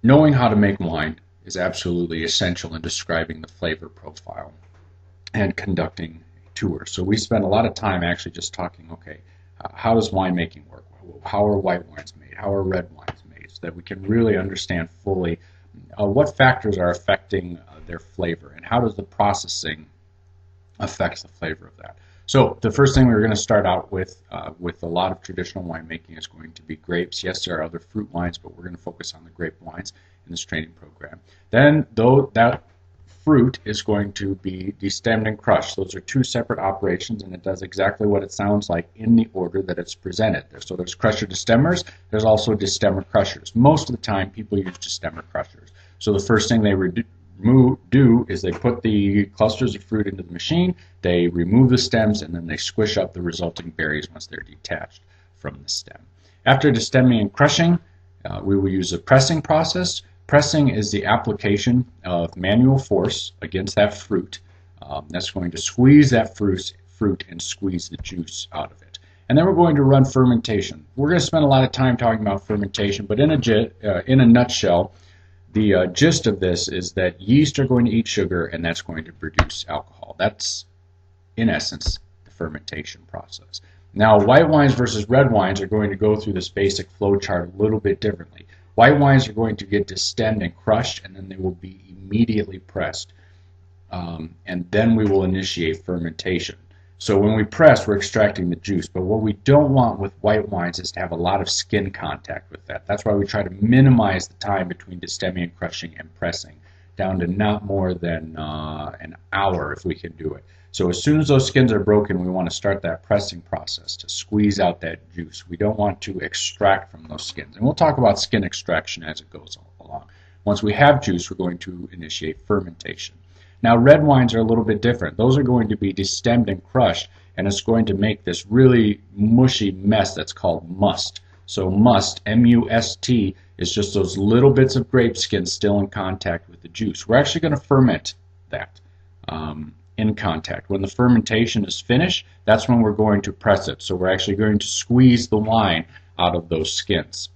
Knowing how to make wine is absolutely essential in describing the flavor profile and conducting a tour. So we spend a lot of time actually just talking, okay, how does winemaking work? How are white wines made? How are red wines made? So that we can really understand fully what factors are affecting their flavor and how does the processing affect the flavor of that. So the first thing we're going to start out with a lot of traditional winemaking is going to be grapes. Yes, there are other fruit wines, but we're going to focus on the grape wines in this training program. Then, though that fruit is going to be destemmed and crushed. Those are two separate operations, and it does exactly what it sounds like in the order that it's presented. So there's crusher destemmers, there's also destemmer crushers. Most of the time, people use destemmer crushers. So the first thing they do is they put the clusters of fruit into the machine, they remove the stems, and then they squish up the resulting berries once they're detached from the stem. After destemming and crushing, we will use a pressing process. Pressing is the application of manual force against that fruit. That's going to squeeze that fruit and squeeze the juice out of it. And then we're going to run fermentation. We're going to spend a lot of time talking about fermentation, but in a nutshell, the gist of this is that yeast are going to eat sugar, and that's going to produce alcohol. That's, in essence, the fermentation process. Now, white wines versus red wines are going to go through this basic flow chart a little bit differently. White wines are going to get destemmed and crushed, and then they will be immediately pressed. And then we will initiate fermentation. So when we press, we're extracting the juice. But what we don't want with white wines is to have a lot of skin contact with that. That's why we try to minimize the time between destemming and crushing and pressing, down to not more than an hour if we can do it. So as soon as those skins are broken, we want to start that pressing process to squeeze out that juice. We don't want to extract from those skins. And we'll talk about skin extraction as it goes along. Once we have juice, we're going to initiate fermentation. Now, red wines are a little bit different. Those are going to be destemmed and crushed, and it's going to make this really mushy mess that's called must. So must, M-U-S-T, is just those little bits of grape skin still in contact with the juice. We're actually going to ferment that in contact. When the fermentation is finished, that's when we're going to press it. So we're actually going to squeeze the wine out of those skins.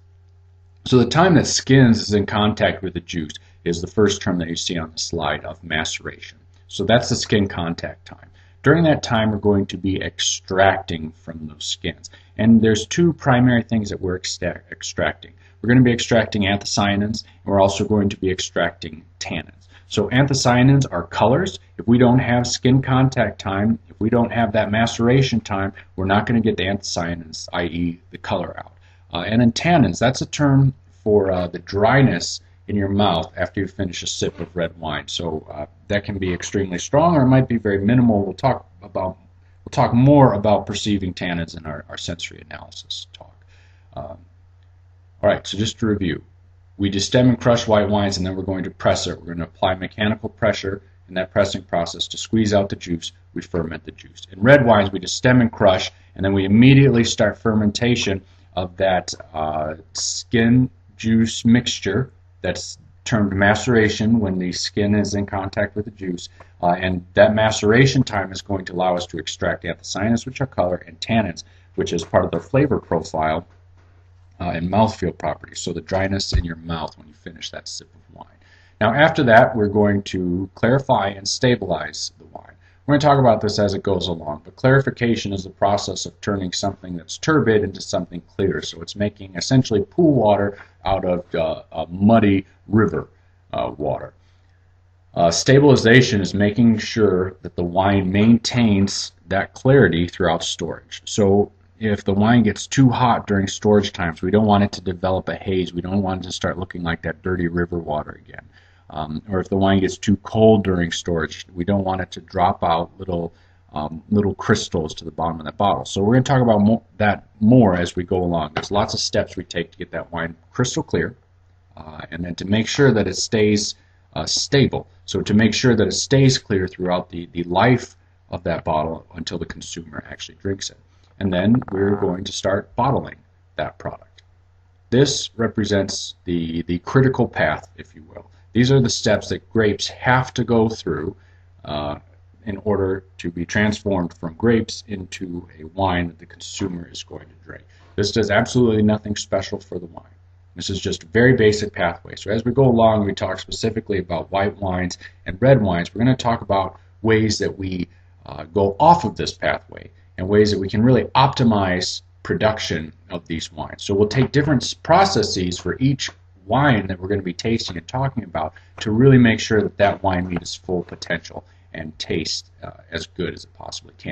So the time that skins is in contact with the juice is the first term that you see on the slide of maceration. So that's the skin contact time. During that time, we're going to be extracting from those skins. And there's two primary things that we're extracting. We're going to be extracting anthocyanins, and we're also going to be extracting tannins. So anthocyanins are colors. If we don't have skin contact time, if we don't have that maceration time, we're not going to get the anthocyanins, i.e. the color out. And then tannins, that's a term for the dryness in your mouth after you finish a sip of red wine. So that can be extremely strong, or it might be very minimal. We'll talk more about perceiving tannins in our sensory analysis talk. All right, so just to review, we destem and crush white wines, and then we're going to press it. We're going to apply mechanical pressure in that pressing process to squeeze out the juice. We ferment the juice. In red wines, we destem and crush, and then we immediately start fermentation of that skin juice mixture. That's termed maceration when the skin is in contact with the juice. And that maceration time is going to allow us to extract anthocyanins, which are color, and tannins, which is part of the flavor profile and mouthfeel properties, so the dryness in your mouth when you finish that sip of wine. Now after that, we're going to clarify and stabilize the wine. We're going to talk about this as it goes along, but clarification is the process of turning something that's turbid into something clear. So it's making essentially pool water out of a muddy river water. Stabilization is making sure that the wine maintains that clarity throughout storage. So if the wine gets too hot during storage times, we don't want it to develop a haze. We don't want it to start looking like that dirty river water again. Or if the wine gets too cold during storage, we don't want it to drop out little crystals to the bottom of that bottle. So we're going to talk about that more as we go along. There's lots of steps we take to get that wine crystal clear, and then to make sure that it stays stable. So to make sure that it stays clear throughout the life of that bottle until the consumer actually drinks it. And then we're going to start bottling that product. This represents the critical path, if you will. These are the steps that grapes have to go through in order to be transformed from grapes into a wine that the consumer is going to drink. This does absolutely nothing special for the wine. This is just a very basic pathway. So as we go along, we talk specifically about white wines and red wines. We're going to talk about ways that we go off of this pathway and ways that we can really optimize production of these wines. So we'll take different processes for each wine that we're going to be tasting and talking about to really make sure that that wine meets its full potential and taste as good as it possibly can.